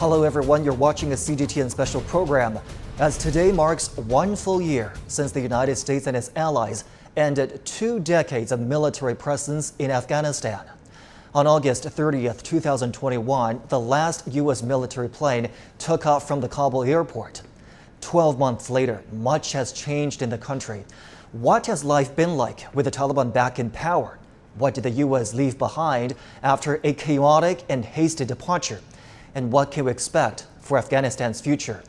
Hello everyone, you're watching a CGTN special program. As today marks 1 full year since the United States and its allies ended 2 decades of military presence in Afghanistan. On August 30th, 2021, the last U.S. military plane took off from the Kabul airport. 12 months later, much has changed in the country. What has life been like with the Taliban back in power? What did the U.S. leave behind after a chaotic and hasty departure? And what can we expect for Afghanistan's future?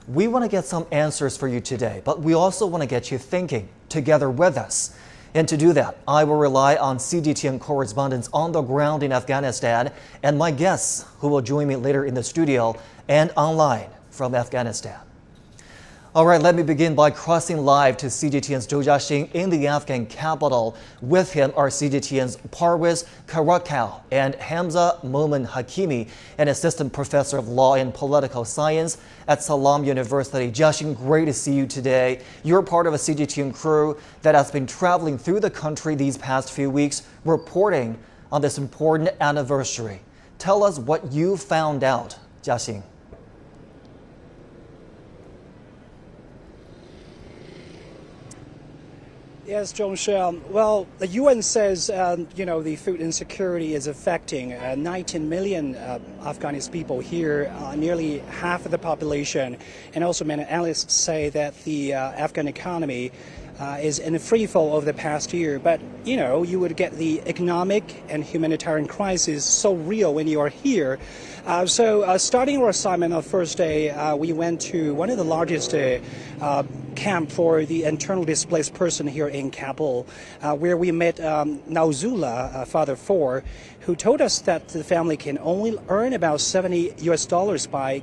We want to get some answers for you today, but we also want to get you thinking together with us. And to do that, I will rely on CGTN correspondents on the ground in Afghanistan and my guests who will join me later in the studio and online from Afghanistan. All right, let me begin by crossing live to CGTN's Zhou Jiaxing in the Afghan capital. With him are CGTN's Parviz Karakal and Hamza Momin Hakimi, an assistant professor of law and political science at Salam University. Jiaxing, great to see you today. You're part of a CGTN crew that has been traveling through the country these past few weeks, reporting on this important anniversary. Tell us what you found out, Jiaxing. Yes, Zhongshi. Well, the UN says, the food insecurity is affecting 19 million Afghanis people here, nearly half of the population. And also many analysts say that the Afghan economy is in a free fall over the past year. But, you would get the economic and humanitarian crisis so real when you are here. So starting our assignment on the first day, we went to one of the largest camp for the internal displaced person here in Kabul, where we met Nauzullah, father of 4, who told us that the family can only earn about $70 by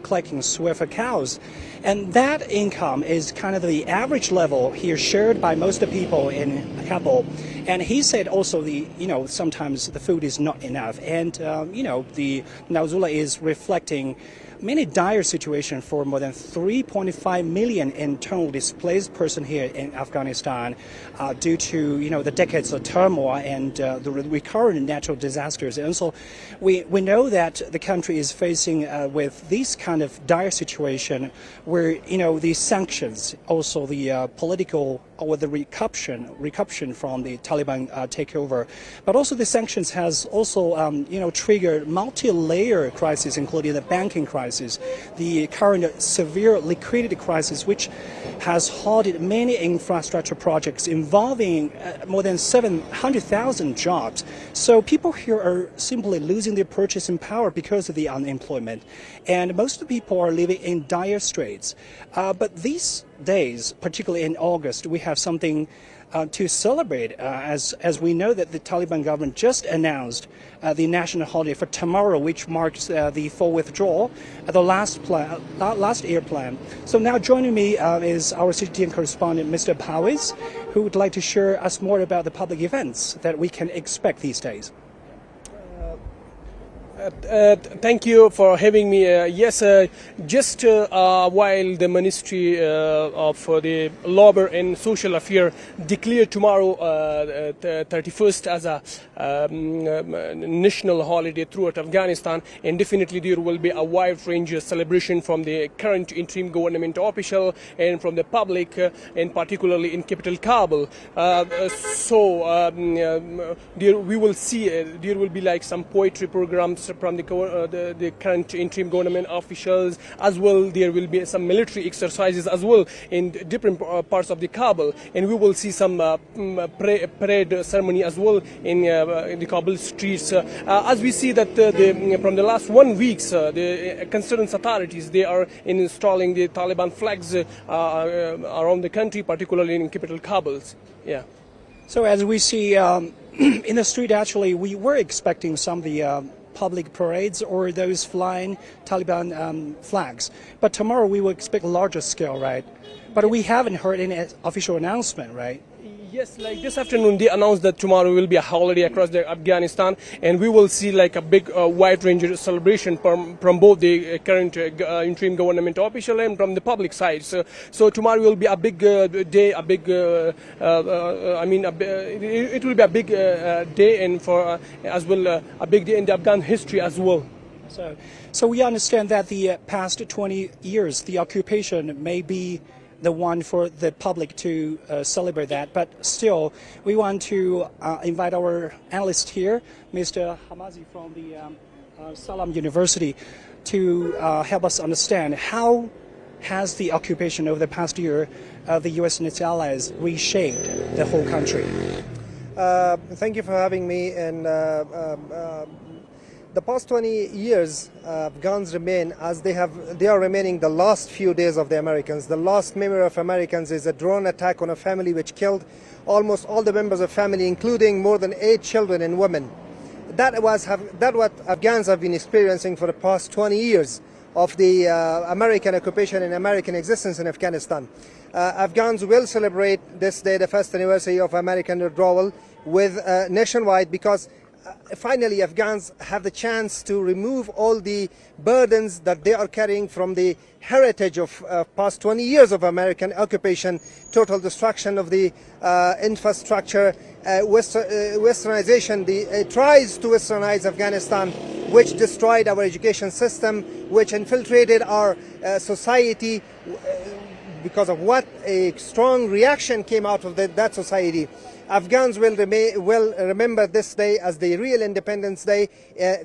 collecting sweat for cows. And that income is kind of the average level here shared by most of the people in Kabul. And he said also sometimes the food is not enough. And, the Nauzullah is reflecting many dire situation for more than 3.5 million internal displaced person here in Afghanistan due to the decades of turmoil and the recurrent natural disasters. And so we know that the country is facing with this kind of dire situation where the sanctions, also the political or the recaption from the Taliban takeover, but also the sanctions has also triggered multi-layer crisis, including the banking crisis, the current severe liquidity crisis, which has halted many infrastructure projects involving more than 700,000 jobs. So people here are simply losing their purchasing power because of the unemployment, and most of the people are living in dire straits. But these days, particularly in August, we have something to celebrate, as we know that the Taliban government just announced the national holiday for tomorrow, which marks the full withdrawal, the last air plan. So now joining me is our CGTN correspondent, Mr. Parviz, who would like to share us more about the public events that we can expect these days. Thank you for having me. Yes, just while the Ministry of the Labor and Social Affairs declared tomorrow, 31st, as a national holiday throughout Afghanistan, and definitely there will be a wide range of celebration from the current interim government official and from the public, and particularly in capital Kabul. We will see there will be like some poetry programs from the current interim government officials, as well. There will be some military exercises as well in different parts of the Kabul, and we will see some parade ceremony as well in the Kabul streets. As we see that from the last 1 week, the concerned authorities, they are installing the Taliban flags around the country, particularly in capital Kabul. Yeah. So as we see in the street, actually, we were expecting some of the public parades or those flying Taliban flags. But tomorrow we will expect a larger scale, right? But we haven't heard any official announcement, right? Yes, like this afternoon they announced that tomorrow will be a holiday across Afghanistan, and we will see like a big wide range of celebration from both the current interim government official and from the public side. So tomorrow will be a big day, a big it will be a big day, and for as well a big day in the Afghan history as well. So we understand that the past 20 years, the occupation may be the one for the public to celebrate that, but still, we want to invite our analyst here, Mr. Hamazi from the Salam University, to help us understand how has the occupation over the past year of the U.S. and its allies reshaped the whole country? Thank you for having me. And the past 20 years, Afghans remain as they are remaining the last few days of the Americans. The last memory of Americans is a drone attack on a family which killed almost all the members of family, including more than 8 children and women. That what Afghans have been experiencing for the past 20 years of the American occupation and American existence in Afghanistan. Afghans will celebrate this day, the first anniversary of American withdrawal, with nationwide, because finally Afghans have the chance to remove all the burdens that they are carrying from the heritage of past 20 years of American occupation, total destruction of the infrastructure, westernization. It tries to westernize Afghanistan, which destroyed our education system, which infiltrated our society, because of what a strong reaction came out of that society. Afghans will remember this day as the real Independence Day.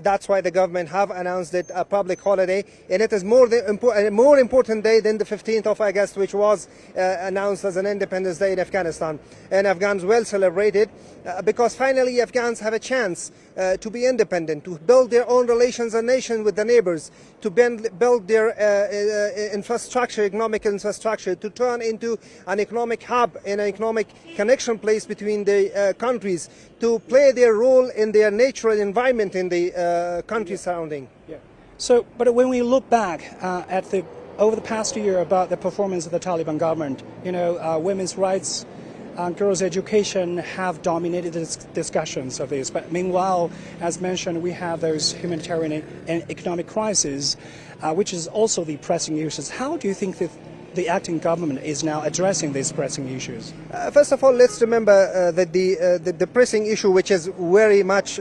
That's why the government have announced it a public holiday, and it is a more important day than the 15th of August, which was announced as an Independence Day in Afghanistan. And Afghans will celebrate it because finally Afghans have a chance to be independent, to build their own relations and nation with the neighbors, to build their infrastructure, economic infrastructure, to turn into an economic hub and an economic connection place between the countries, to play their role in their natural environment in the country surrounding. Yeah. So, but when we look back over the past year about the performance of the Taliban government, women's rights, girls' education have dominated the discussions of this. But meanwhile, as mentioned, we have those humanitarian and economic crises, which is also the pressing issues. How do you think that the acting government is now addressing these pressing issues? First of all, let's remember that the pressing issue, which is very much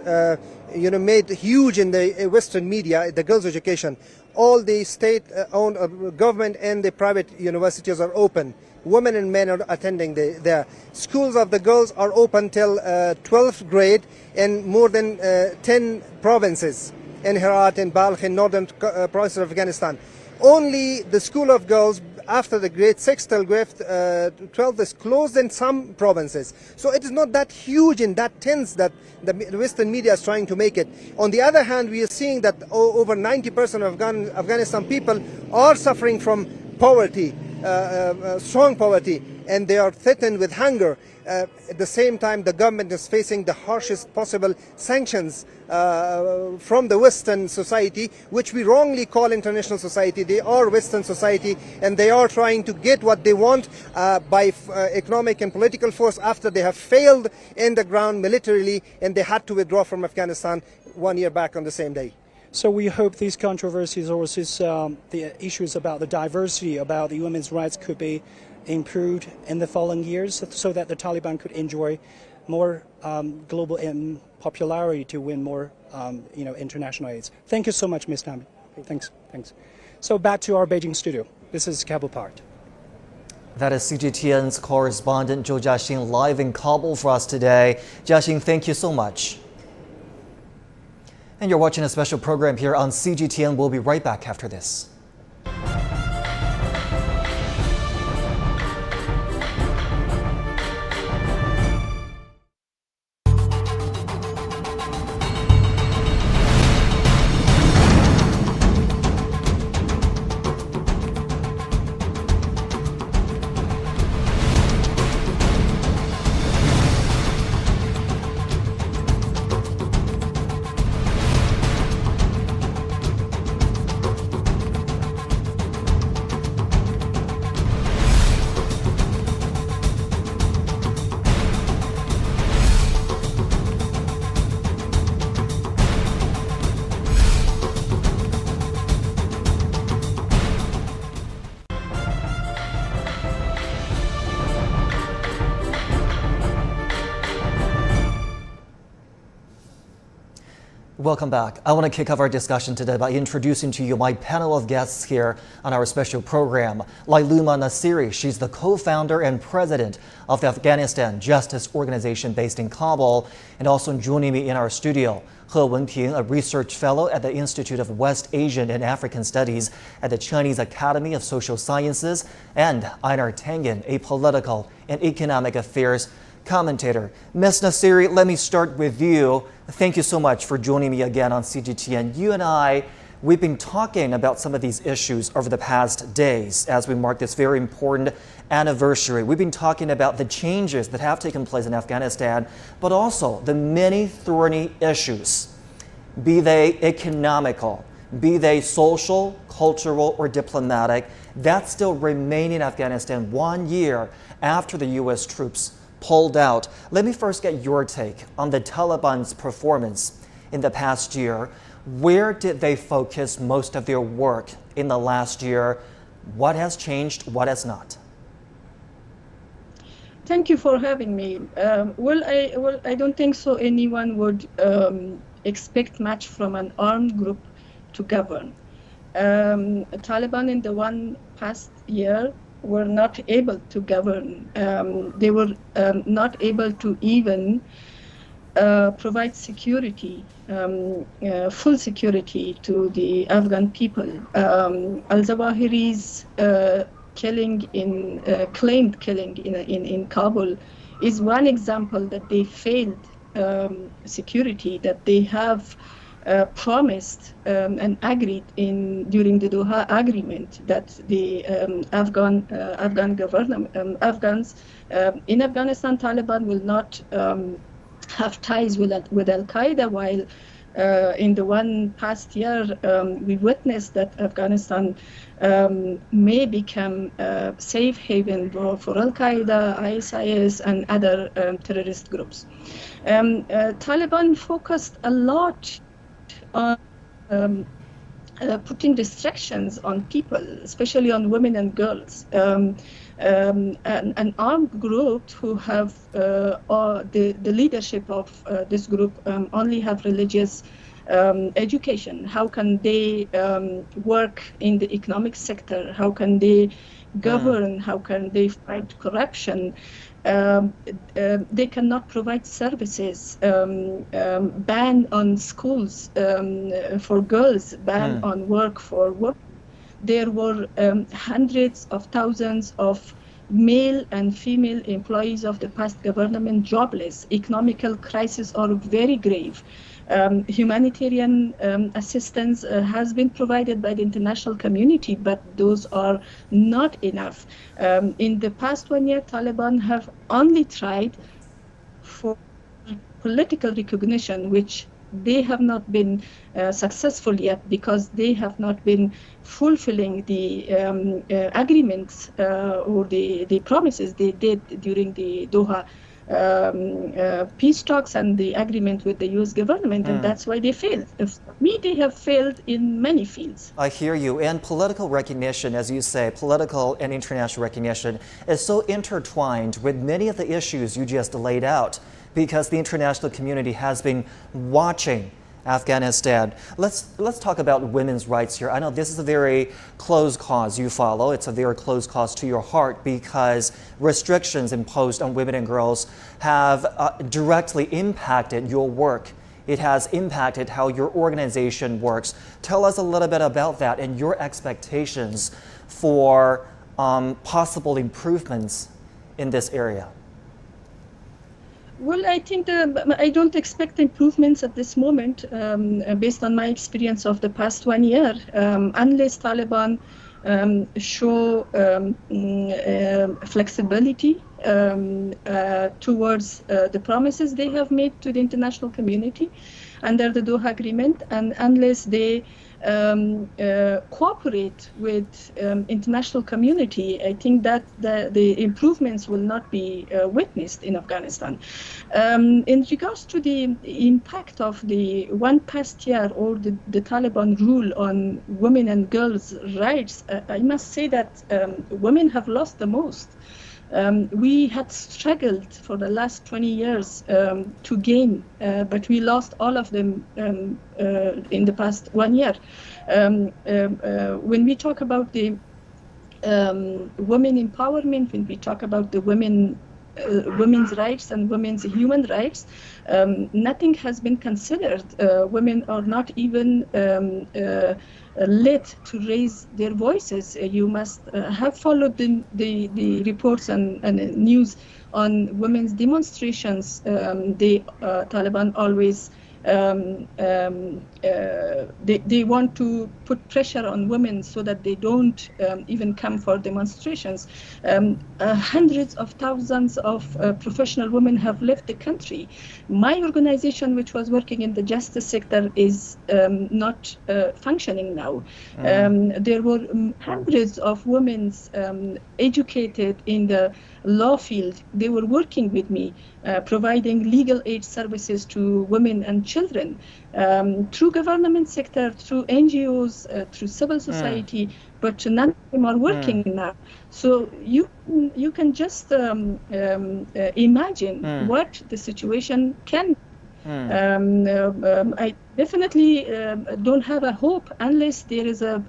made huge in the Western media, the girls' education. All the state-owned government and the private universities are open. Women and men are attending there. Schools of the girls are open till 12th grade in more than 10 provinces in Herat and Balkh in northern provinces of Afghanistan. Only the school of girls after the grade 6 till grade 12 is closed in some provinces. So it is not that huge and that tense that the Western media is trying to make it. On the other hand, we are seeing that over 90% of Afghanistan people are suffering from poverty, strong poverty, and they are threatened with hunger. At the same time, the government is facing the harshest possible sanctions from the Western society, which we wrongly call international society. They are Western society, and they are trying to get what they want by economic and political force after they have failed in the ground militarily, and they had to withdraw from Afghanistan 1 year back on the same day. So we hope these controversies or the issues about the diversity, about the women's rights could be improved in the following years so that the Taliban could enjoy more global popularity to win more international aids. Thank you so much, Ms. Nami. Thanks. So back to our Beijing studio. This is Kabul Part. That is CGTN's correspondent Zhou Jiaxing live in Kabul for us today. Jiaxing, thank you so much. And you're watching a special program here on CGTN. We'll be right back after this. Welcome back. I want to kick off our discussion today by introducing to you my panel of guests here on our special program. Lailuma Nasiri, she's the co-founder and president of the Afghanistan Justice Organization based in Kabul, and also joining me in our studio, He Wenping, a research fellow at the Institute of West Asian and African Studies at the Chinese Academy of Social Sciences, and Einar Tangen, a political and economic affairs commentator. Ms. Nasiri, let me start with you. Thank you so much for joining me again on CGTN. You and I, we've been talking about some of these issues over the past days as we mark this very important anniversary. We've been talking about the changes that have taken place in Afghanistan, but also the many thorny issues, be they economical, be they social, cultural, or diplomatic, that still remain in Afghanistan 1 year after the U.S. troops pulled out. Let me first get your take on the Taliban's performance in the past year. Where did they focus most of their work in the last year? What has changed? What has not? Thank you for having me. I don't think so anyone would expect much from an armed group to govern. Taliban in the one past year were not able to govern. They were not able to even provide security, full security to the Afghan people. Al-Zawahiri's claimed killing in Kabul is one example that they failed security, that they have promised and agreed during the Doha agreement that the Afghan government, Afghans in Afghanistan, Taliban will not have ties with Al-Qaeda, while in the one past year we witnessed that Afghanistan may become a safe haven for Al-Qaeda, ISIS, and other terrorist groups. Taliban focused a lot on putting restrictions on people, especially on women and girls. An armed group who have the leadership of this group only have religious education. How can they work in the economic sector? How can they govern? How can they fight corruption? They cannot provide services, ban on schools for girls, ban on work for women. There were hundreds of thousands of male and female employees of the past government jobless. Economical crises are very grave. Humanitarian assistance has been provided by the international community, but those are not enough. In the past 1 year, Taliban have only tried for political recognition, which they have not been successful yet because they have not been fulfilling the agreements or the promises they did during the Doha peace talks and the agreement with the U.S. government, and that's why they failed. For me, they have failed in many fields. I hear you. And political recognition, as you say, political and international recognition is so intertwined with many of the issues you just laid out, because the international community has been watching Afghanistan. Let's talk about women's rights here. I know this is a very close cause you follow. It's a very close cause to your heart because restrictions imposed on women and girls have directly impacted your work. It has impacted how your organization works. Tell us a little bit about that and your expectations for possible improvements in this area. Well, I think I don't expect improvements at this moment based on my experience of the past 1 year, unless Taliban show flexibility towards the promises they have made to the international community under the Doha Agreement, and unless they cooperate with international community, I think that the improvements will not be witnessed in Afghanistan. In regards to the impact of the one past year or the Taliban rule on women and girls' rights, I must say that women have lost the most. We had struggled for the last 20 years to gain, but we lost all of them in the past 1 year. When we talk about the women empowerment, when we talk about the women's rights and women's human rights, nothing has been considered. Women are not even led to raise their voices. You must have followed the reports and news on women's demonstrations. The Taliban always they want to put pressure on women so that they don't even come for demonstrations. Hundreds of thousands of professional women have left the country. My organization, which was working in the justice sector, is not functioning now. There were hundreds of women educated in the law field. They were working with me, providing legal aid services to women and children, through government sector, through NGOs, through civil society, but none of them are working now. So you can just imagine what the situation can be. I definitely don't have a hope unless there is a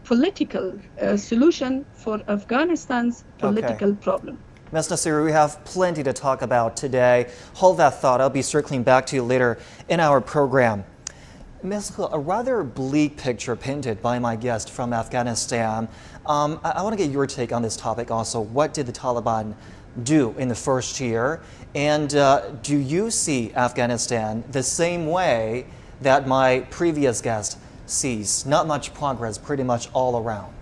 political solution for Afghanistan's political problem. Ms. Nasiri, we have plenty to talk about today. Hold that thought. I'll be circling back to you later in our program. Ms. He, a rather bleak picture painted by my guest from Afghanistan. I want to get your take on this topic also. What did the Taliban do in the first year? And do you see Afghanistan the same way that my previous guest sees? Not much progress, pretty much all around.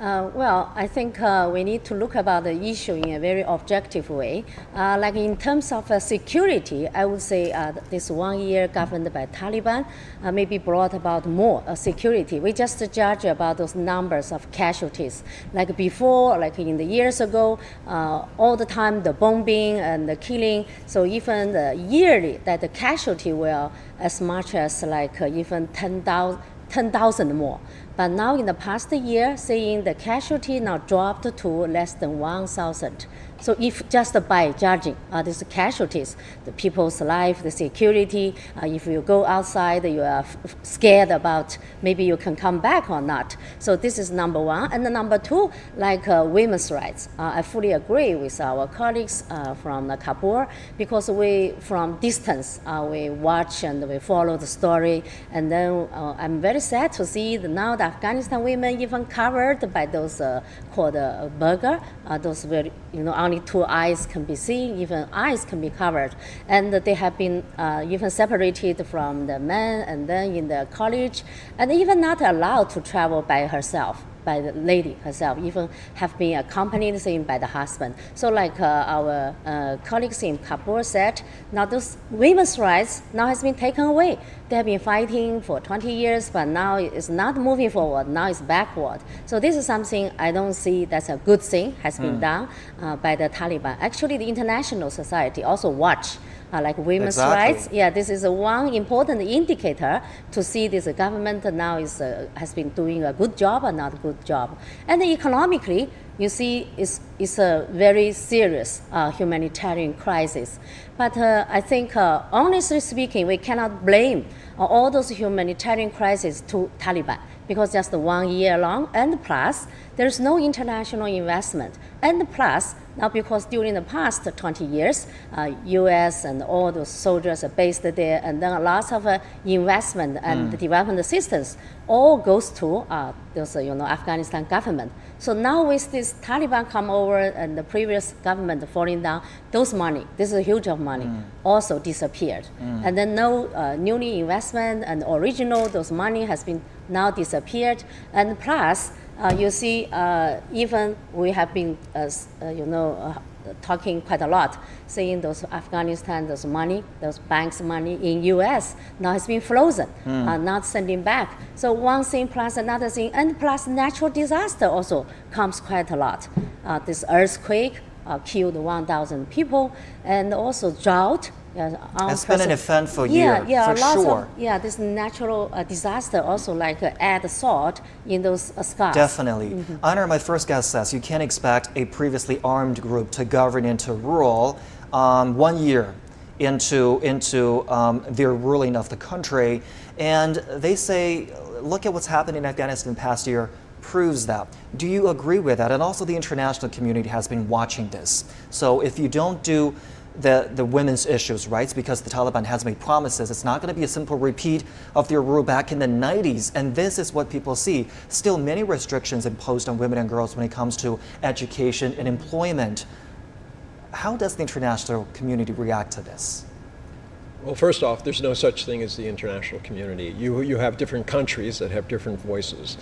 Well, I think we need to look about the issue in a very objective way. Like in terms of security, I would say this 1 year governed by Taliban maybe brought about more security. We just judge about those numbers of casualties. Like before, like in the years ago, all the time the bombing and the killing. So even yearly that the casualty were as much as like even 10,000 more. But now in the past year, seeing the casualty now dropped to less than 1,000. So if just by judging these casualties, the people's life, the security, if you go outside, you are scared about maybe you can come back or not. So this is number one. And number two, like women's rights. I fully agree with our colleagues from Kabul, because we, from distance, we watch and we follow the story. And then I'm very sad to see that now the Afghanistan women even covered by those called burqa, those very, only two eyes can be seen, even eyes can be covered. And they have been even separated from the men, and then in the college, and even not allowed to travel by herself, by the lady herself, even have been accompanied by the husband. So like our colleagues in Kabul said, now those women's rights now has been taken away. They have been fighting for 20 years, but now it's not moving forward, now it's backward. So this is something I don't see that's a good thing has been done by the Taliban. Actually, the international society also watch like women's rights. Yeah, this is one important indicator to see this government now has been doing a good job or not a good job. And economically, you see, it's a very serious humanitarian crisis. But I think, honestly speaking, we cannot blame all those humanitarian crises to Taliban, because just 1 year long, and plus, there's no international investment. And plus, now because during the past 20 years, US and all those soldiers are based there, and then lots of investment and development assistance all goes to those, Afghanistan government. So now with this Taliban come over and the previous government falling down, those money, this is a huge of money, also disappeared. And then no newly investment and original, those money has been now disappeared. And plus, you see, even we have been, talking quite a lot, saying those Afghanistan, those money, those banks' money in US now has been frozen, not sending back. So one thing plus another thing, and plus natural disaster also comes quite a lot. This earthquake killed 1,000 people, and also drought It's been an eventful year, for sure. This natural disaster also like add salt in those scars. Definitely. Honor, my first guest says you can't expect a previously armed group to govern into rule 1 year into their ruling of the country. And they say, look at what's happened in Afghanistan past year proves that. Do you agree with that? And also the international community has been watching this. So if you don't do the women's issues rights, because the Taliban has made promises, it's not going to be a simple repeat of their rule back in the 90s. And this is what people see. Still many restrictions imposed on women and girls when it comes to education and employment. How does the international community react to this? Well, first off, there's no such thing as the international community. You have different countries that have different voices.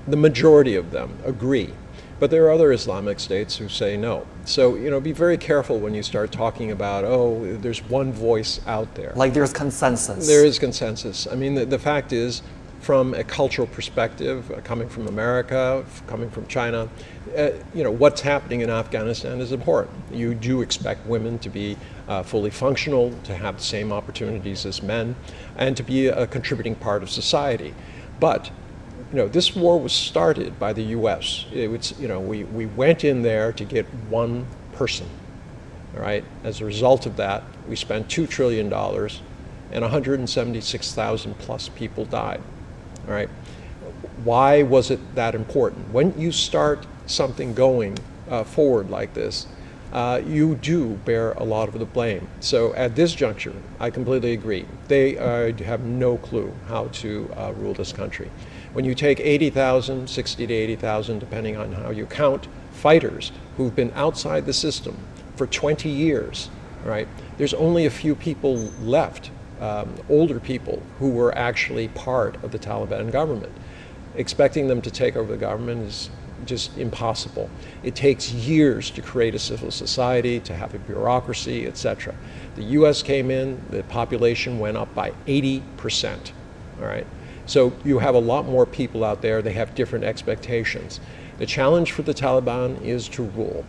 The majority of them agree. But there are other Islamic states who say no. So, be very careful when you start talking about, there's one voice out there. Like there's consensus. There is consensus. I mean, the fact is, from a cultural perspective, coming from America, coming from China, what's happening in Afghanistan is important. You do expect women to be fully functional, to have the same opportunities as men, and to be a contributing part of society. But this war was started by the U.S. We went in there to get one person, all right? As a result of that, we spent $2 trillion and 176,000 plus people died, all right? Why was it that important? When you start something going forward like this, you do bear a lot of the blame. So at this juncture, I completely agree. They have no clue how to rule this country. When you take 80,000, 60 to 80,000, depending on how you count, fighters who've been outside the system for 20 years, right? There's only a few people left, older people, who were actually part of the Taliban government. Expecting them to take over the government is just impossible. It takes years to create a civil society, to have a bureaucracy, etc. The U.S. came in, the population went up by 80%, all right? So you have a lot more people out there, they have different expectations. The challenge for the Taliban is to rule.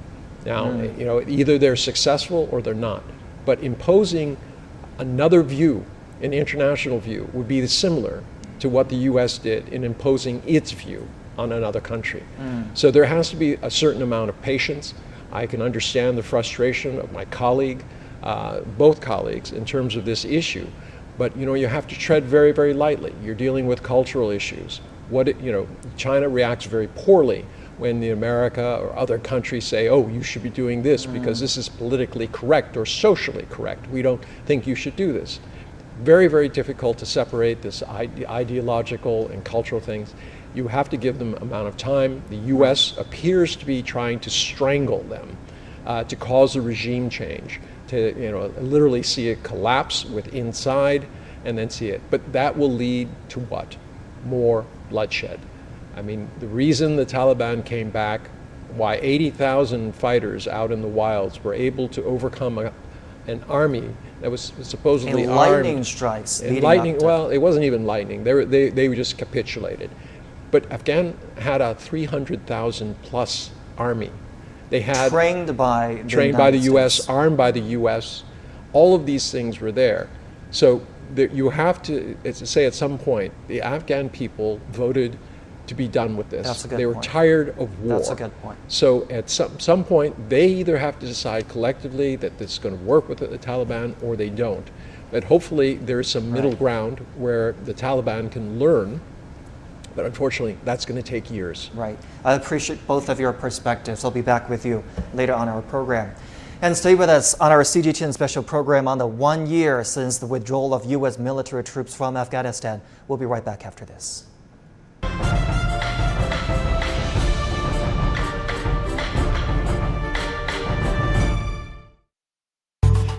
Now, either they're successful or they're not. But imposing another view, an international view, would be similar to what the U.S. did in imposing its view on another country. So there has to be a certain amount of patience. I can understand the frustration of my colleague, both colleagues, in terms of this issue. But you have to tread very, very lightly. You're dealing with cultural issues. China reacts very poorly when America or other countries say, you should be doing this because this is politically correct or socially correct. We don't think you should do this. Very, very difficult to separate this ideological and cultural things. You have to give them amount of time. The U.S. appears to be trying to strangle them, to cause a regime change, to literally see it collapse with inside and then see it. But that will lead to what? More bloodshed. I mean, the reason the Taliban came back, why 80,000 fighters out in the wilds were able to overcome an army that was supposedly and armed. lightning strikes. And lightning, well, it wasn't even lightning. They just capitulated. But Afghan had a 300,000 plus army. They had trained by the U.S., armed by the U.S. All of these things were there. So you have to say at some point, the Afghan people voted to be done with this. That's a good They were point. tired of war. That's a good point. So at some point, they either have to decide collectively that this is going to work with the Taliban or they don't. But hopefully there's some middle ground where the Taliban can learn. But unfortunately, that's going to take years. Right. I appreciate both of your perspectives. I'll be back with you later on our program. And stay with us on our CGTN special program on the 1 year since the withdrawal of U.S. military troops from Afghanistan. We'll be right back after this.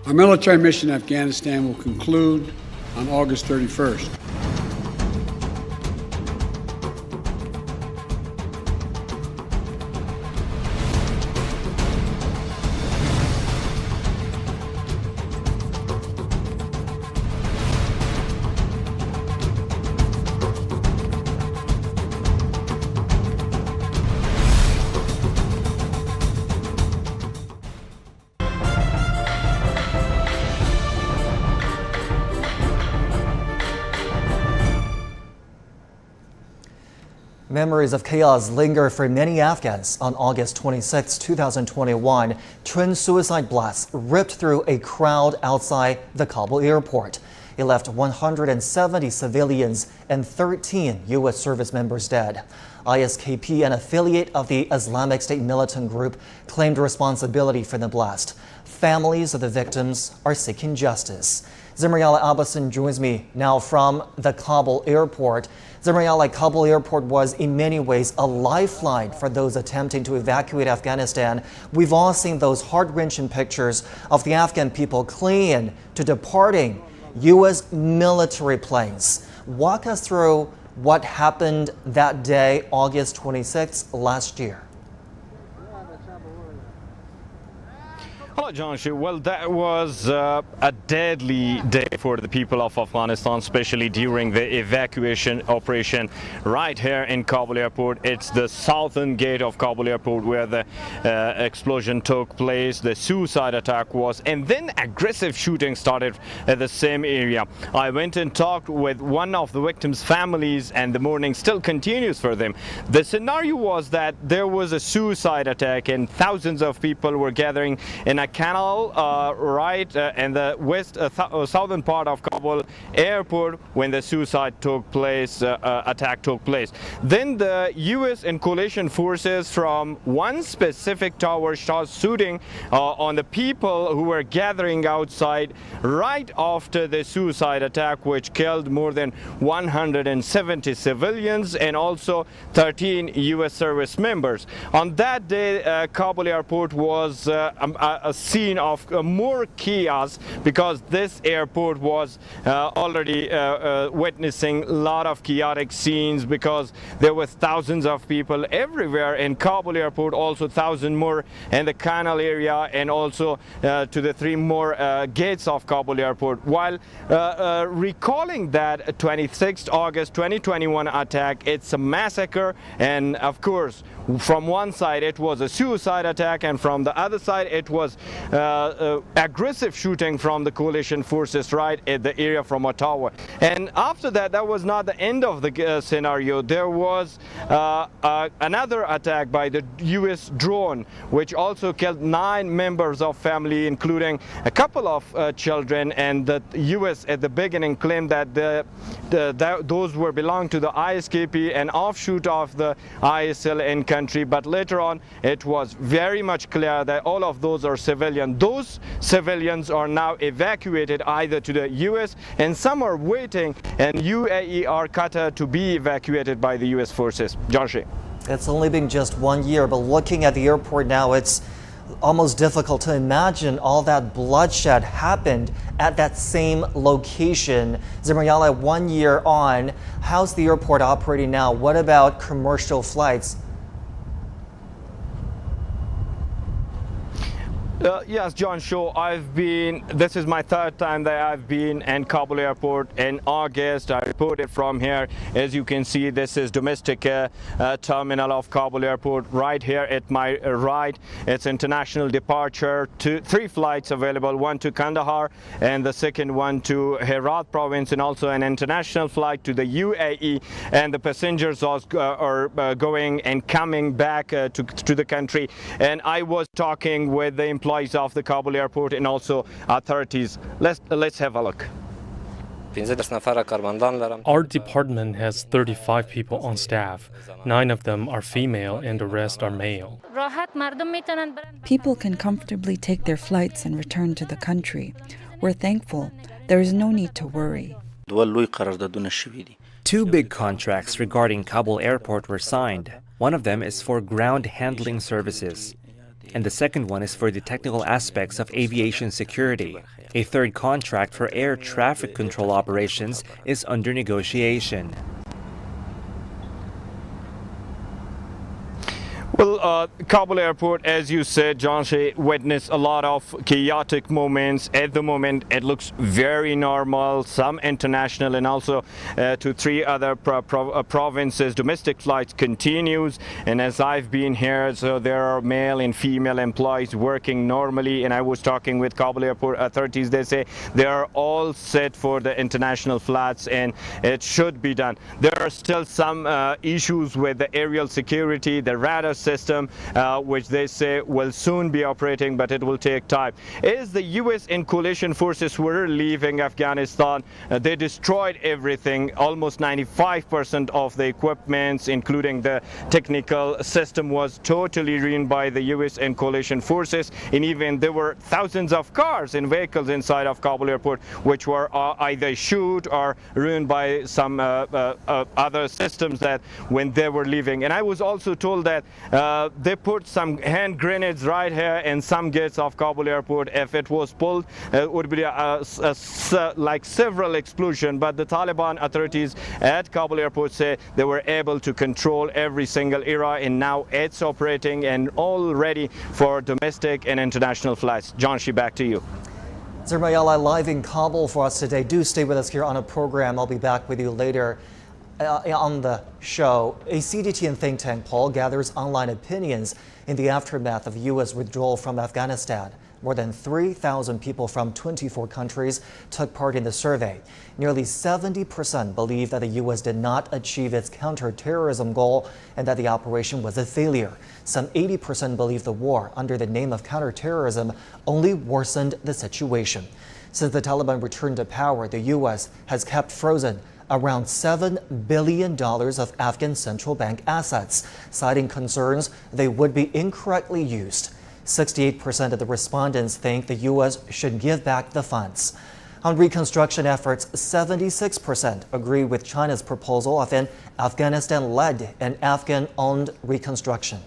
Our military mission in Afghanistan will conclude on August 31st. Memories of chaos linger for many Afghans. On August 26, 2021, twin suicide blasts ripped through a crowd outside the Kabul airport. It left 170 civilians and 13 U.S. service members dead. ISKP, an affiliate of the Islamic State militant group, claimed responsibility for the blast. Families of the victims are seeking justice. Zimriala Abbasin joins me now from the Kabul airport. Zimriala, Kabul airport was in many ways a lifeline for those attempting to evacuate Afghanistan. We've all seen those heart-wrenching pictures of the Afghan people clinging to departing U.S. military planes. Walk us through what happened that day, August 26th last year. Hello, John. Well, that was a deadly day for the people of Afghanistan, especially during the evacuation operation right here in Kabul airport. It's the southern gate of Kabul airport where the explosion took place, the suicide attack was, and then aggressive shooting started at the same area. I went and talked with one of the victims' families, and the mourning still continues for them. The scenario was that there was a suicide attack and thousands of people were gathering in a canal right in the southern part of Kabul airport when the suicide took place, attack took place. Then the U.S. and coalition forces from one specific tower started shooting on the people who were gathering outside right after the suicide attack, which killed more than 170 civilians and also 13 U.S. service members. On that day, Kabul airport was a scene of more chaos because this airport was already witnessing a lot of chaotic scenes because there were thousands of people everywhere in Kabul airport, also thousands more in the canal area and also to the three more gates of Kabul airport. While recalling that 26th August 2021 attack, it's a massacre, and of course from one side it was a suicide attack and from the other side it was aggressive shooting from the coalition forces right at the area from Ottawa. And after that, that was not the end of the scenario. There was another attack by the U.S. drone, which also killed 9 members of family, including a couple of children. And the U.S. at the beginning claimed that those were belong to the ISKP, an offshoot of the ISIL in country. But later on, it was very much clear that all of those are civilian. Those civilians are now evacuated either to the U.S. and some are waiting in UAE or Qatar to be evacuated by the U.S. forces. John Shea. It's only been just 1 year, but looking at the airport now, it's almost difficult to imagine all that bloodshed happened at that same location. Zimriala, 1 year on, how's the airport operating now? What about commercial flights? Yes, John Shaw, this is my third time that I've been in Kabul airport in August. I reported from here. As you can see, this is domestic terminal of Kabul airport right here at my right. It's international departure, 3 flights available, one to Kandahar and the second one to Herat province, and also an international flight to the UAE, and the passengers are going and coming back to the country. And I was talking with the employees of the Kabul airport and also authorities. Let's have a look. Our department has 35 people on staff. 9 of them are female and the rest are male. People can comfortably take their flights and return to the country. We're thankful. There is no need to worry. 2 big contracts regarding Kabul airport were signed. One of them is for ground handling services, and the second one is for the technical aspects of aviation security. A third contract for air traffic control operations is under negotiation. Well, Kabul airport, as you said, John Shea, witnessed a lot of chaotic moments. At the moment, it looks very normal. Some international and also to 3 other provinces, domestic flights continues. And as I've been here, so there are male and female employees working normally. And I was talking with Kabul airport authorities. They say they are all set for the international flights, and it should be done. There are still some issues with the aerial security, the radar system, which they say will soon be operating, but it will take time. As the U.S. and coalition forces were leaving Afghanistan, they destroyed everything. Almost 95% of the equipment, including the technical system, was totally ruined by the U.S. and coalition forces. And even there were thousands of cars and vehicles inside of Kabul airport, which were either shot or ruined by some other systems that when they were leaving. And I was also told that they put some hand grenades right here in some gates of Kabul airport. If it was pulled, it would be like several explosions. But the Taliban authorities at Kabul airport say they were able to control every single area, and now it's operating and all ready for domestic and international flights. John Shea, back to you. Zermayala live in Kabul for us today. Do stay with us here on a program. I'll be back with you later on the show. A CGTN think tank poll gathers online opinions in the aftermath of U.S. withdrawal from Afghanistan. More than 3,000 people from 24 countries took part in the survey. Nearly 70% believe that the U.S. did not achieve its counterterrorism goal and that the operation was a failure. Some 80% believe the war under the name of counterterrorism only worsened the situation. Since the Taliban returned to power, the U.S. has kept frozen around $7 billion of Afghan central bank assets, citing concerns they would be incorrectly used. 68% of the respondents think the U.S. should give back the funds. On reconstruction efforts, 76% agree with China's proposal of an Afghanistan-led and Afghan-owned reconstruction.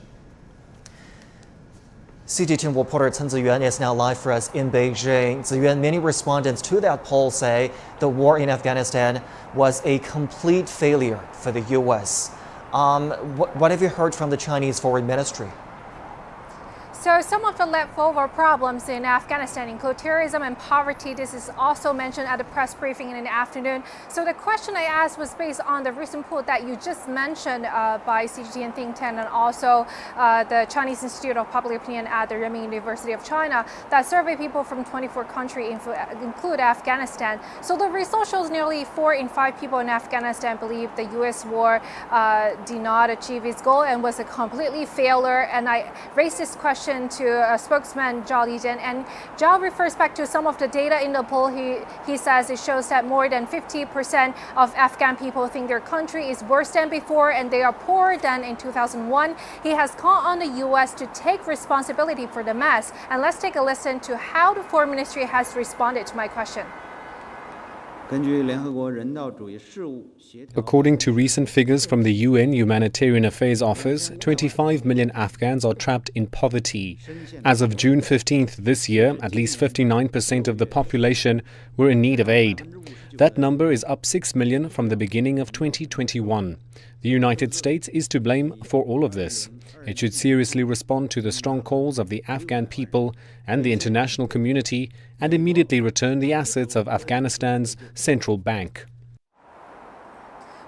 CGTN reporter Chen Ziyuan is now live for us in Beijing. Ziyuan, many respondents to that poll say the war in Afghanistan was a complete failure for the U.S. What have you heard from the Chinese Foreign Ministry? So some of the leftover problems in Afghanistan include terrorism and poverty. This is also mentioned at the press briefing in the afternoon. So the question I asked was based on the recent poll that you just mentioned by CGTN think tank and also the Chinese Institute of Public Opinion at the Renmin University of China that survey people from 24 countries, include Afghanistan. So the result shows nearly 4 in 5 people in Afghanistan believe the U.S. war did not achieve its goal and was a completely failure. And I raised this question to spokesman Zhao Lijian, and Zhao refers back to some of the data in the poll. He says it shows that more than 50% of Afghan people think their country is worse than before and they are poorer than in 2001. He has called on the U.S. to take responsibility for the mess. And let's take a listen to how the Foreign Ministry has responded to my question. According to recent figures from the UN Humanitarian Affairs Office, 25 million Afghans are trapped in poverty. As of June 15th this year, at least 59% of the population were in need of aid. That number is up 6 million from the beginning of 2021. The United States is to blame for all of this. It should seriously respond to the strong calls of the Afghan people and the international community and immediately return the assets of Afghanistan's central bank.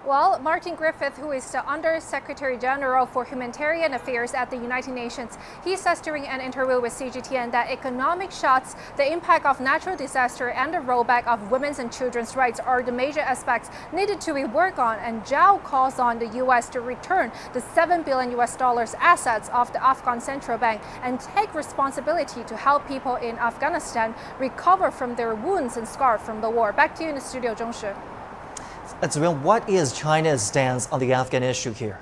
Well, Martin Griffith, who is the Under Secretary General for Humanitarian Affairs at the United Nations, he says during an interview with CGTN that economic shocks, the impact of natural disaster, and the rollback of women's and children's rights are the major aspects needed to be worked on. And Zhao calls on the U.S. to return the $7 billion assets of the Afghan central bank and take responsibility to help people in Afghanistan recover from their wounds and scars from the war. Back to you in the studio, Zhongshi. What is China's stance on the Afghan issue here?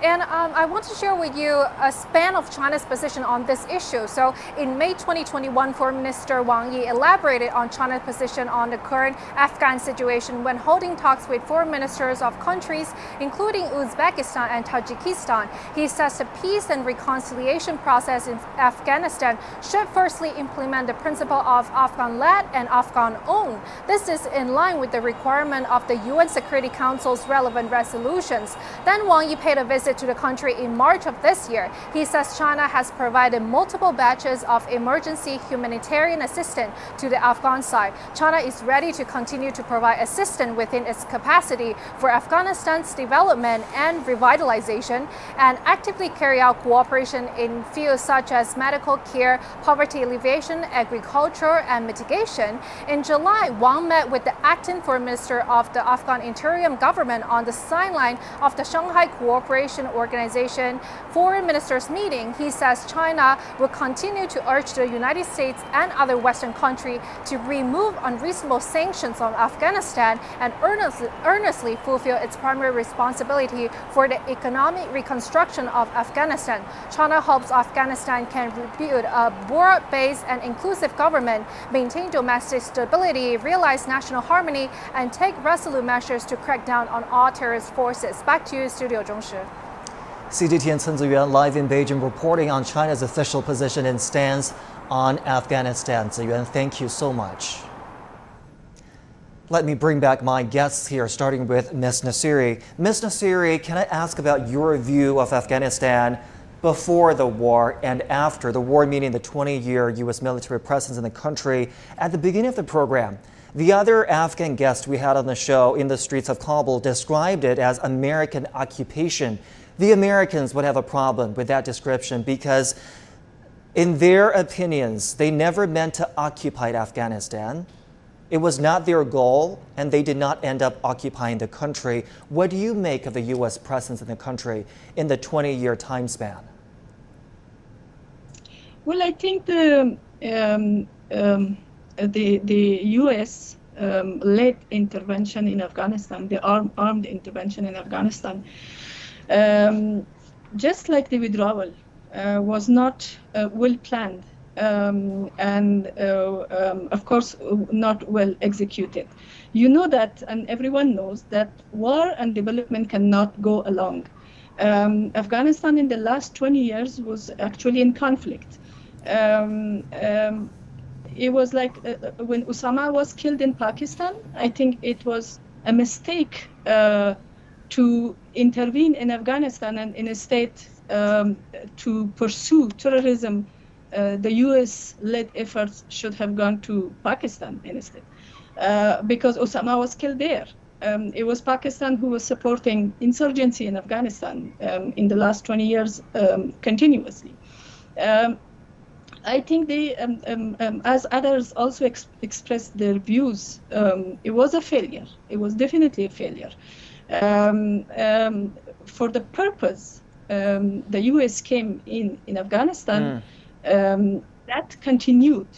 And I want to share with you a span of China's position on this issue. So in May 2021, Foreign Minister Wang Yi elaborated on China's position on the current Afghan situation when holding talks with foreign ministers of countries, including Uzbekistan and Tajikistan. He says the peace and reconciliation process in Afghanistan should firstly implement the principle of Afghan-led and Afghan-owned. This is in line with the requirement of the UN Security Council's relevant resolutions. Then Wang Yi paid a visit visit to the country in March of this year, he says China has provided multiple batches of emergency humanitarian assistance to the Afghan side. China is ready to continue to provide assistance within its capacity for Afghanistan's development and revitalization, and actively carry out cooperation in fields such as medical care, poverty alleviation, agriculture, and mitigation. In July, Wang met with the acting foreign minister of the Afghan interim government on the sideline of the Shanghai Cooperation Organization foreign ministers meeting. He says China will continue to urge the United States and other Western countries to remove unreasonable sanctions on Afghanistan and earnestly fulfill its primary responsibility for the economic reconstruction of Afghanistan. China hopes Afghanistan can rebuild a broad-based and inclusive government, maintain domestic stability, realize national harmony, and take resolute measures to crack down on all terrorist forces. Back to you, Studio Zhongshi. CGTN Chen Ziyuan live in Beijing reporting on China's official position and stance on Afghanistan. Ziyuan, thank you so much. Let me bring back my guests here, starting with Ms. Nasiri. Ms. Nasiri, can I ask about your view of Afghanistan before the war and after the war, meaning the 20-year U.S. military presence in the country? At the beginning of the program, the other Afghan guest we had on the show in the streets of Kabul described it as American occupation. The Americans would have a problem with that description because, in their opinions, they never meant to occupy Afghanistan. It was not their goal, and they did not end up occupying the country. What do you make of the U.S. presence in the country in the 20-year time span? Well, I think the U.S. led intervention in Afghanistan, the armed intervention in Afghanistan, just like the withdrawal, was not well planned. And of course, not well executed. You know that, and everyone knows that war and development cannot go along. Afghanistan in the last 20 years was actually in conflict. It was like when Osama was killed in Pakistan, I think it was a mistake to intervene in Afghanistan and in a state to pursue terrorism. The U.S.-led efforts should have gone to Pakistan instead, because Osama was killed there. It was Pakistan who was supporting insurgency in Afghanistan in the last 20 years continuously. I think they, as others also expressed their views, it was a failure. It was definitely a failure. For the purpose the U.S. came in Afghanistan, that continued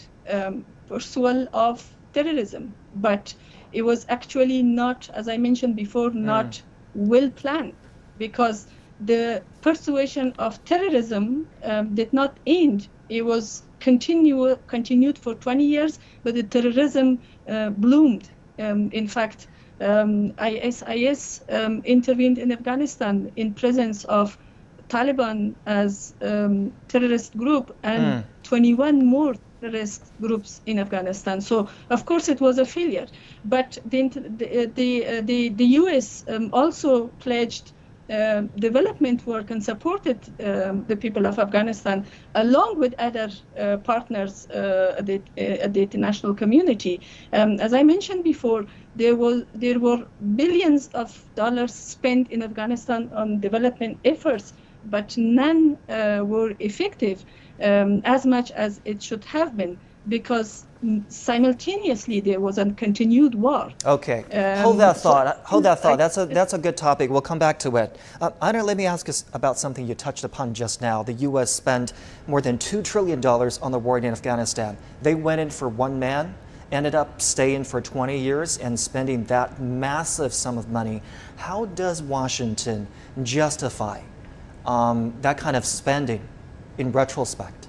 pursuit of terrorism, but it was actually not, as I mentioned before, not well planned, because the pursuit of terrorism did not end. It was continued for 20 years, but the terrorism bloomed. In fact, ISIS intervened in Afghanistan in presence of Taliban as terrorist group and 21 more terrorist groups in Afghanistan. So of course it was a failure, but the U.S. also pledged development work and supported the people of Afghanistan along with other partners at the international community. As I mentioned before, there were billions of dollars spent in Afghanistan on development efforts, but none were effective as much as it should have been, because simultaneously there was a continued war. Okay, hold that thought. That's a good topic. We'll come back to it. Anna, let me ask us about something you touched upon just now. The U.S. spent more than $2 trillion on the war in Afghanistan. They went in for one man, ended up staying for 20 years and spending that massive sum of money. How does Washington justify that kind of spending in retrospect?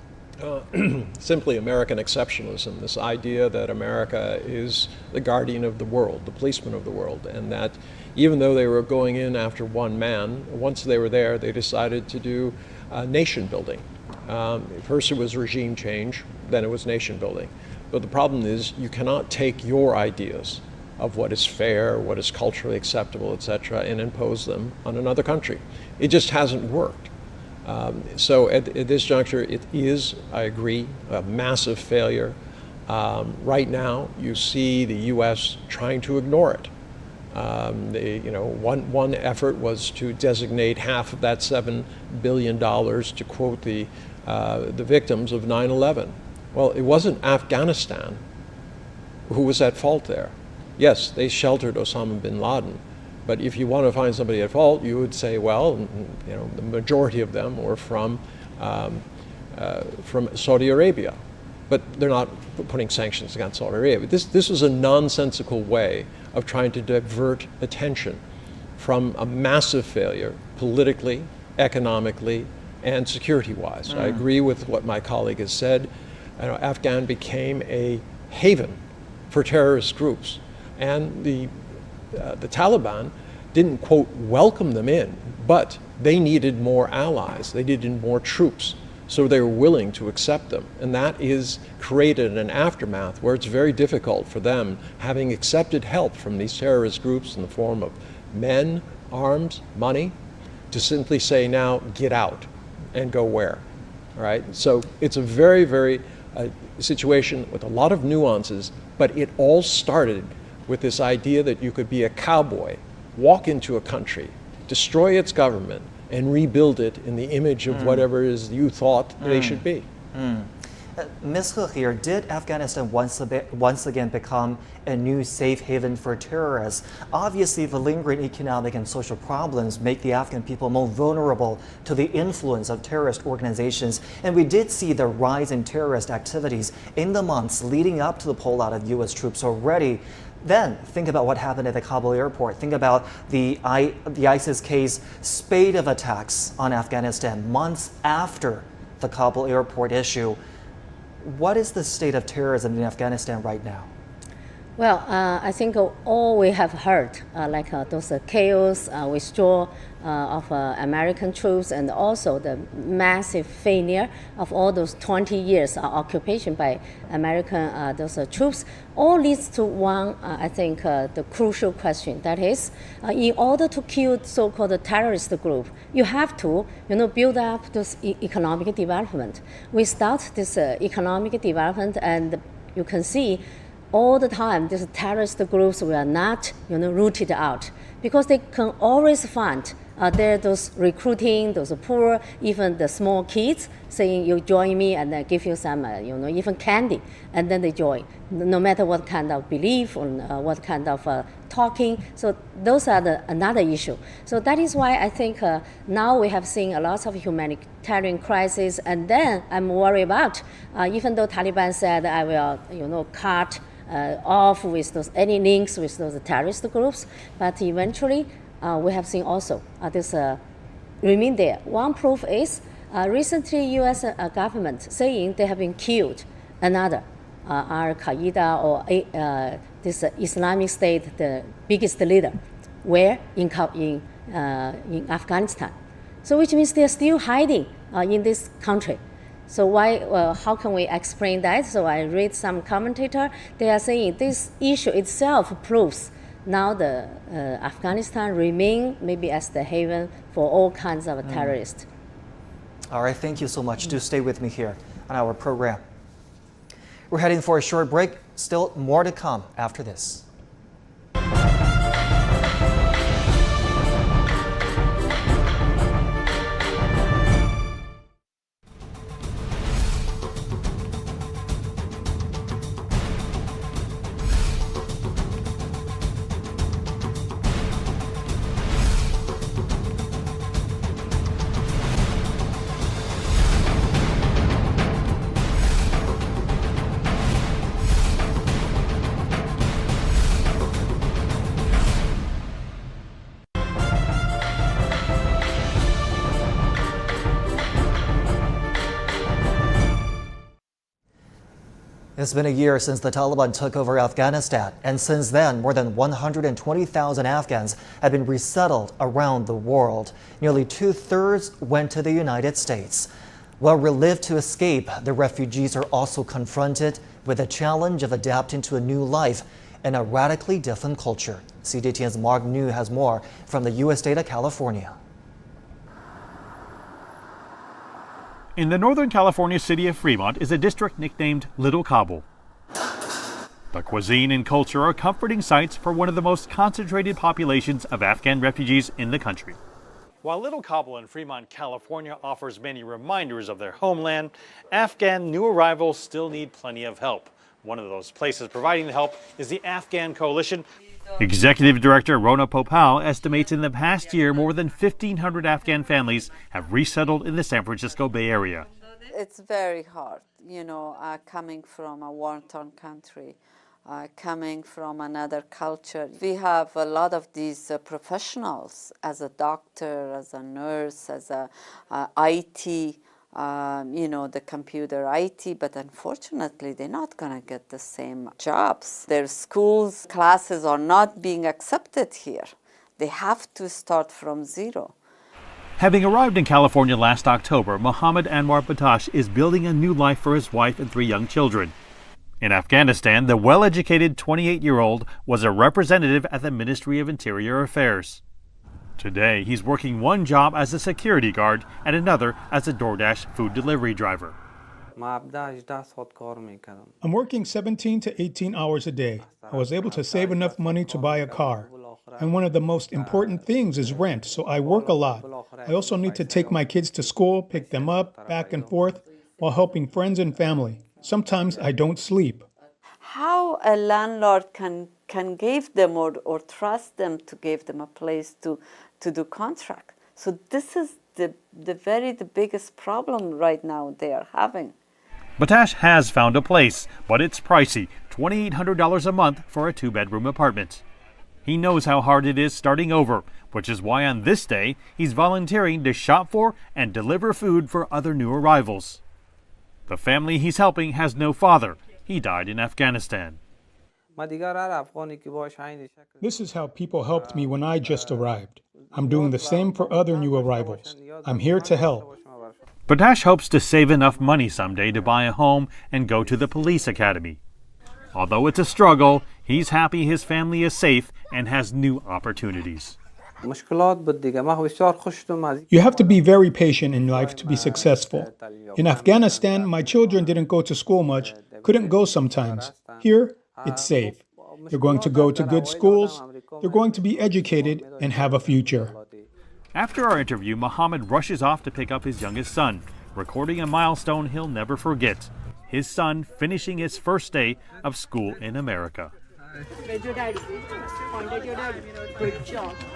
Simply American exceptionalism, this idea that America is the guardian of the world, the policeman of the world, and that even though they were going in after one man, once they were there, they decided to do nation building. First it was regime change, then it was nation building. But the problem is you cannot take your ideas of what is fair, what is culturally acceptable, etc., and impose them on another country. It just hasn't worked. So at this juncture, it is, I agree, a massive failure. Right now, you see the U.S. trying to ignore it. One effort was to designate half of that $7 billion to quote the victims of 9/11. Well, it wasn't Afghanistan who was at fault there. Yes, they sheltered Osama bin Laden, but if you want to find somebody at fault, you would say, well, the majority of them were from Saudi Arabia, but they're not putting sanctions against Saudi Arabia. This was a nonsensical way of trying to divert attention from a massive failure politically, economically, and security-wise. I agree with what my colleague has said. Afghan became a haven for terrorist groups, and the Taliban didn't, quote, welcome them in, but they needed more allies, they needed more troops, so they were willing to accept them. And that is created an aftermath where it's very difficult for them, having accepted help from these terrorist groups in the form of men, arms, money, to simply say, now get out and go where, all right? So it's a very, very situation with a lot of nuances, but it all started with this idea that you could be a cowboy, walk into a country, destroy its government, and rebuild it in the image of whatever it is you thought they should be. Ms. He here, did Afghanistan once again become a new safe haven for terrorists? Obviously, the lingering economic and social problems make the Afghan people more vulnerable to the influence of terrorist organizations, and we did see the rise in terrorist activities in the months leading up to the pullout of U.S. troops already. Then think about what happened at the Kabul airport. Think about the ISIS case, spate of attacks on Afghanistan months after the Kabul airport issue. What is the state of terrorism in Afghanistan right now? Well, I think all we have heard, those chaos, withdrawal of American troops, and also the massive failure of all those 20 years occupation by American troops, all leads to one, I think, the crucial question. That is, in order to kill so-called terrorist group, you have to, build up this economic development. Without this economic development, and you can see all the time, these terrorist groups were not, rooted out, because they can always find there those recruiting, those poor, even the small kids saying, "You join me," and I give you some, even candy, and then they join, no matter what kind of belief or what kind of talking. So those are another issue. So that is why I think now we have seen a lot of humanitarian crisis, and then I'm worried about, even though Taliban said I will, cut off with any links with those terrorist groups, but eventually we have seen also this remain there. One proof is recently U.S. government saying they have been killed another Al-Qaeda or this Islamic State, the biggest leader, where in Afghanistan. So which means they are still hiding in this country. So how can we explain that? So I read some commentator, they are saying this issue itself proves now the Afghanistan remain maybe as the haven for all kinds of terrorists. All right, thank you so much. Do stay with me here on our program. We're heading for a short break. Still more to come after this. It's been a year since the Taliban took over Afghanistan, and since then, more than 120,000 Afghans have been resettled around the world. Nearly 2/3 went to the United States. While relieved to escape, the refugees are also confronted with the challenge of adapting to a new life and a radically different culture. CGTN's Mark New has more from the U.S. state of California. In the Northern California city of Fremont is a district nicknamed Little Kabul. The cuisine and culture are comforting sights for one of the most concentrated populations of Afghan refugees in the country. While Little Kabul in Fremont, California offers many reminders of their homeland, Afghan new arrivals still need plenty of help. One of those places providing the help is the Afghan Coalition. Executive Director Rona Popal estimates in the past year more than 1,500 Afghan families have resettled in the San Francisco Bay Area. It's very hard, coming from a war-torn country, coming from another culture. We have a lot of these professionals, as a doctor, as a nurse, as a IT, the computer IT, but unfortunately they're not going to get the same jobs. Their schools, classes are not being accepted here. They have to start from zero. Having arrived in California last October, Mohammed Anwar Batash is building a new life for his wife and 3 young children. In Afghanistan, the well-educated 28-year-old was a representative at the Ministry of Interior Affairs. Today, he's working one job as a security guard and another as a DoorDash food delivery driver. I'm working 17 to 18 hours a day. I was able to save enough money to buy a car. And one of the most important things is rent, so I work a lot. I also need to take my kids to school, pick them up, back and forth, while helping friends and family. Sometimes I don't sleep. How a landlord can give them or trust them to give them a place to do contract. So this is the biggest problem right now they are having. Batash has found a place, but it's pricey, $2,800 a month for a 2-bedroom apartment. He knows how hard it is starting over, which is why on this day he's volunteering to shop for and deliver food for other new arrivals. The family he's helping has no father. He died in Afghanistan. This is how people helped me when I just arrived. I'm doing the same for other new arrivals. I'm here to help. Batash hopes to save enough money someday to buy a home and go to the police academy. Although it's a struggle, he's happy his family is safe and has new opportunities. You have to be very patient in life to be successful. In Afghanistan, my children didn't go to school much, couldn't go sometimes. Here, it's safe. They're going to go to good schools, they're going to be educated and have a future. After our interview, Mohammed rushes off to pick up his youngest son, recording a milestone he'll never forget. His son finishing his first day of school in America.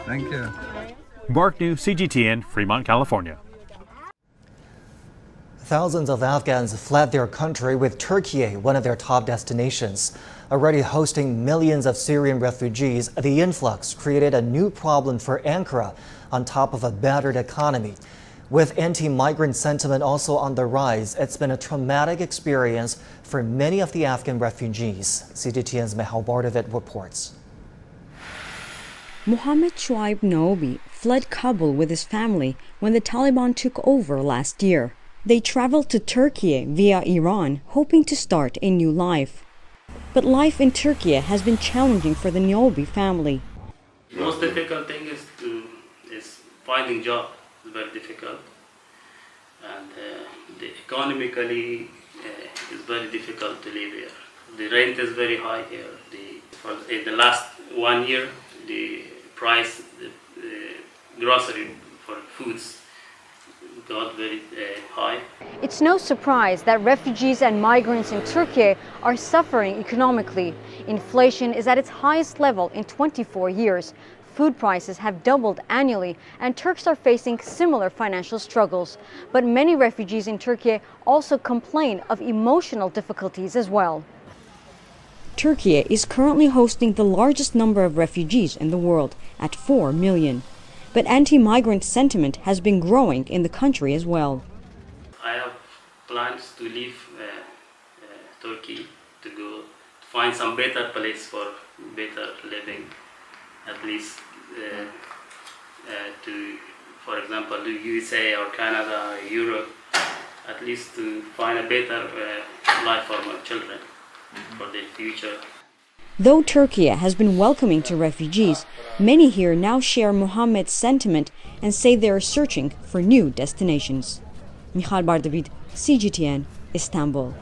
Thank you. Mark New, CGTN, Fremont, California. Thousands of Afghans fled their country, with Turkey one of their top destinations. Already hosting millions of Syrian refugees, the influx created a new problem for Ankara on top of a battered economy. With anti-migrant sentiment also on the rise, it's been a traumatic experience for many of the Afghan refugees. CGTN's Mehal Bardavit reports. Mohammed Shuaib Naobi fled Kabul with his family when the Taliban took over last year. They traveled to Turkey via Iran, hoping to start a new life. But life in Turkey has been challenging for the Naobi family. The most difficult thing is finding job. It's very difficult, and economically it's very difficult to live here. The rent is very high here. In the last 1 year, the price, grocery for foods got very high. It's no surprise that refugees and migrants in Turkey are suffering economically. Inflation is at its highest level in 24 years. Food prices have doubled annually, and Turks are facing similar financial struggles. But many refugees in Turkey also complain of emotional difficulties as well. Turkey is currently hosting the largest number of refugees in the world, at 4 million. But anti-migrant sentiment has been growing in the country as well. I have plans to leave Turkey to go to find some better place for better living. At least to, for example, the USA or Canada, or Europe, at least to find a better life for my children, for their future. Though Turkey has been welcoming to refugees, many here now share Mohammed's sentiment and say they are searching for new destinations. Michal Bardavid, CGTN, Istanbul.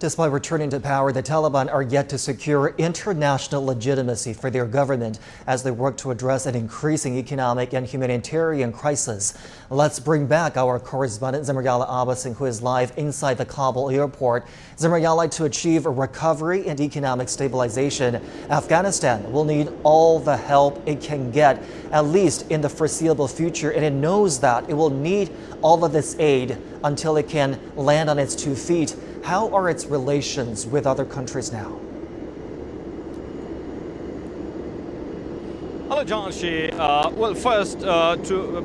Despite returning to power, the Taliban are yet to secure international legitimacy for their government as they work to address an increasing economic and humanitarian crisis. Let's bring back our correspondent Zimriyala Abbasing, who is live inside the Kabul airport. Zimriyala, to achieve a recovery and economic stabilization, Afghanistan will need all the help it can get, at least in the foreseeable future, and it knows that it will need all of this aid until it can land on its 2 feet. How are its relations with other countries now? Hello, John Shea. Well, first,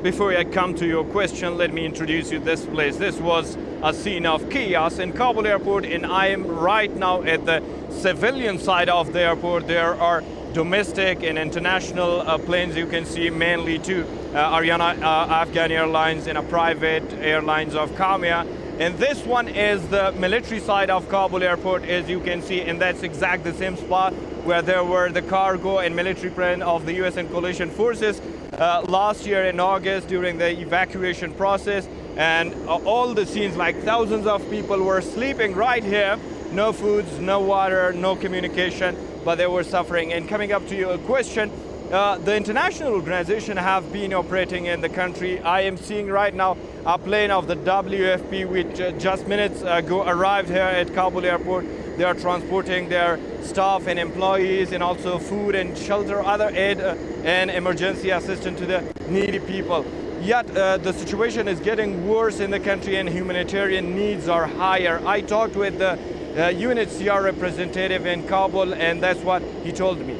before I come to your question, let me introduce you this place. This was a scene of chaos in Kabul airport, and I am right now at the civilian side of the airport. There are domestic and international planes. You can see mainly two Ariana Afghan Airlines and a private airlines of Kamia. And this one is the military side of Kabul airport, as you can see, and that's exactly the same spot where there were the cargo and military plane of the US and coalition forces last year in August during the evacuation process. And all the scenes, like thousands of people were sleeping right here, no foods, no water, no communication, but they were suffering. And coming up to your question, the international organization have been operating in the country. I am seeing right now a plane of the WFP, which just minutes ago arrived here at Kabul airport. They are transporting their staff and employees, and also food and shelter, other aid and emergency assistance to the needy people. Yet the situation is getting worse in the country and humanitarian needs are higher. I talked with the UNHCR representative in Kabul, and that's what he told me.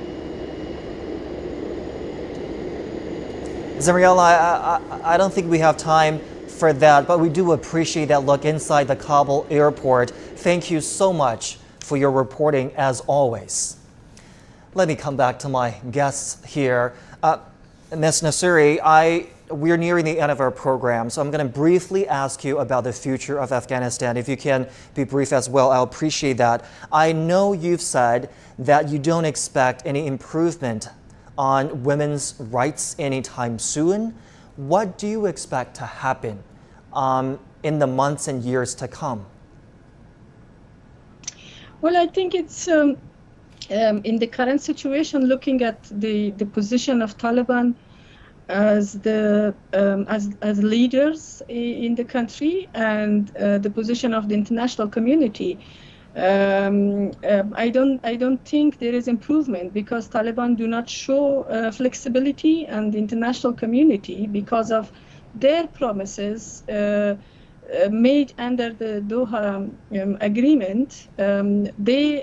Zimriyala, I don't think we have time for that, but we do appreciate that look inside the Kabul airport. Thank you so much for your reporting, as always. Let me come back to my guests here. Ms. Nasuri, we're nearing the end of our program, so I'm going to briefly ask you about the future of Afghanistan. If you can be brief as well, I'll appreciate that. I know you've said that you don't expect any improvement on women's rights anytime soon. What do you expect to happen in the months and years to come? Well, I think it's in the current situation, looking at the position of Taliban as the as leaders in the country, and the position of the international community. I don't think there is improvement, because Taliban do not show flexibility, and the international community, because of their promises made under the Doha agreement, they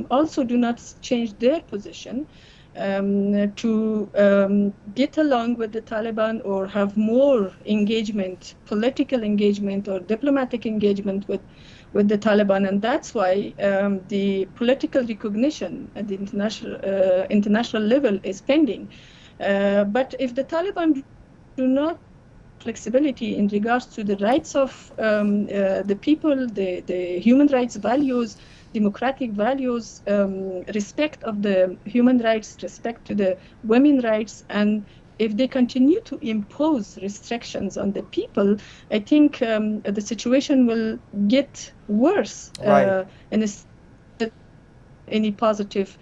also do not change their position to get along with the Taliban or have more engagement, political engagement or diplomatic engagement with the Taliban. And that's why the political recognition at the international level is pending. But if the Taliban do not flexibility in regards to the rights of the people, the human rights values, democratic values, respect of the human rights, respect to the women's rights, and if they continue to impose restrictions on the people, I think the situation will get worse. Right. And any positive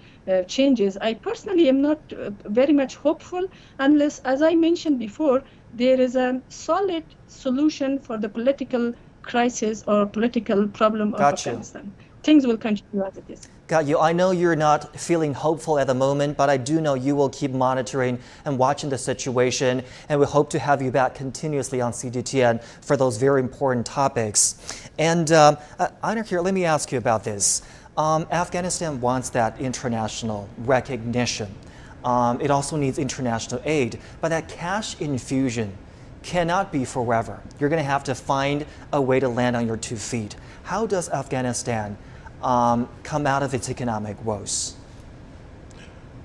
changes. I personally am not very much hopeful unless, as I mentioned before, there is a solid solution for the political crisis or political problem of Afghanistan. things will continue as it is. Got you. I know you're not feeling hopeful at the moment, but I do know you will keep monitoring and watching the situation, and we hope to have you back continuously on CGTN for those very important topics. And Einar here, let me ask you about this. Afghanistan wants that international recognition. It also needs international aid, but that cash infusion cannot be forever. You're going to have to find a way to land on your 2 feet. How does Afghanistan come out of its economic woes?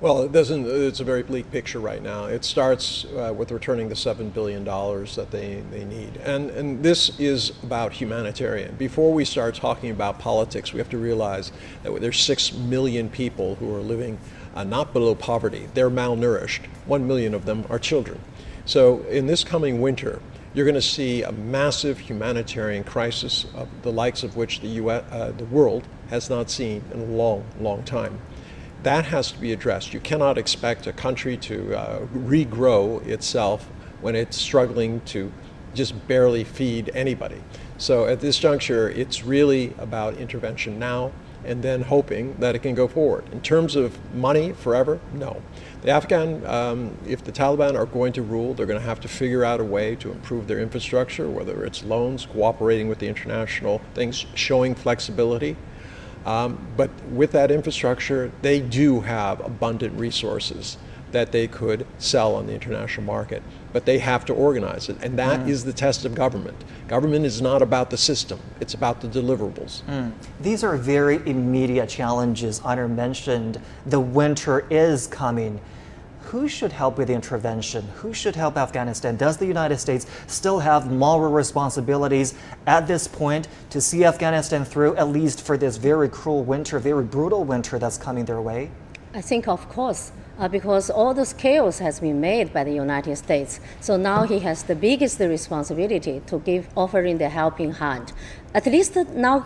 Well, it doesn't. It's a very bleak picture right now. It starts with returning the $7 billion that they need. And this is about humanitarian. Before we start talking about politics, we have to realize that there's 6 million people who are living not below poverty. They're malnourished. 1 million of them are children. So in this coming winter, you're going to see a massive humanitarian crisis of the likes of which the world has not seen in a long, long time. That has to be addressed. You cannot expect a country to regrow itself when it's struggling to just barely feed anybody. So at this juncture, it's really about intervention now and then hoping that it can go forward. In terms of money forever, no. The Afghan, if the Taliban are going to rule, they're going to have to figure out a way to improve their infrastructure, whether it's loans, cooperating with the international things, showing flexibility. But with that infrastructure, they do have abundant resources that they could sell on the international market. But they have to organize it, and that is the test of government. Government is not about the system, it's about the deliverables. These are very immediate challenges. Einar mentioned the winter is coming. Who should help with the intervention? Who should help Afghanistan? Does the United States still have moral responsibilities at this point to see Afghanistan through, at least for this very cruel winter, very brutal winter that's coming their way? I think, of course, because all this chaos has been made by the United States. So now he has the biggest responsibility to offering the helping hand. At least now,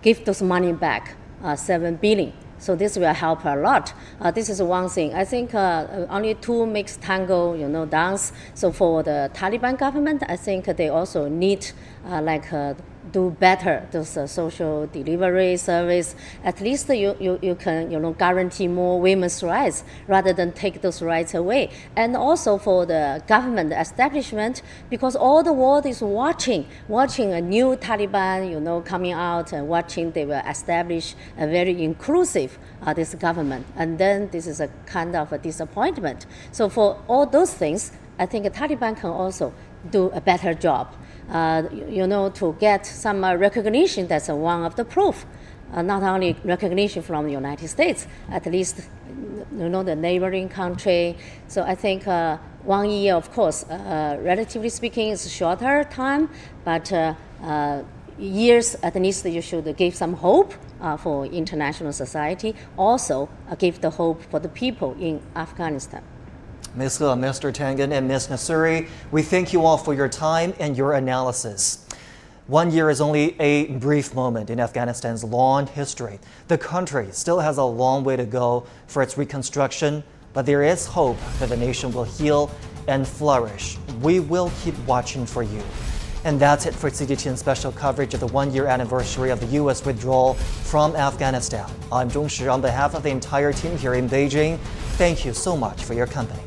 give those money back, $7 billion. So this will help a lot. This is one thing. I think only two makes tango, dance. So for the Taliban government, I think they also need do better those social delivery service. At least you can guarantee more women's rights rather than take those rights away. And also for the government establishment, because all the world is watching a new Taliban coming out and watching they will establish a very inclusive this government. And then this is a kind of a disappointment. So for all those things, I think the Taliban can also do a better job. To get some recognition. That's one of the proof. Not only recognition from the United States, at least the neighboring country. So I think 1 year, of course, relatively speaking, is a shorter time, but years at least you should give some hope for international society. Also give the hope for the people in Afghanistan. Ms. He, Mr. Tengen, and Ms. Nasuri, we thank you all for your time and your analysis. 1 year is only a brief moment in Afghanistan's long history. The country still has a long way to go for its reconstruction, but there is hope that the nation will heal and flourish. We will keep watching for you. And that's it for CGTN special coverage of the 1 year anniversary of the U.S. withdrawal from Afghanistan. I'm Zhong Shi on behalf of the entire team here in Beijing. Thank you so much for your company.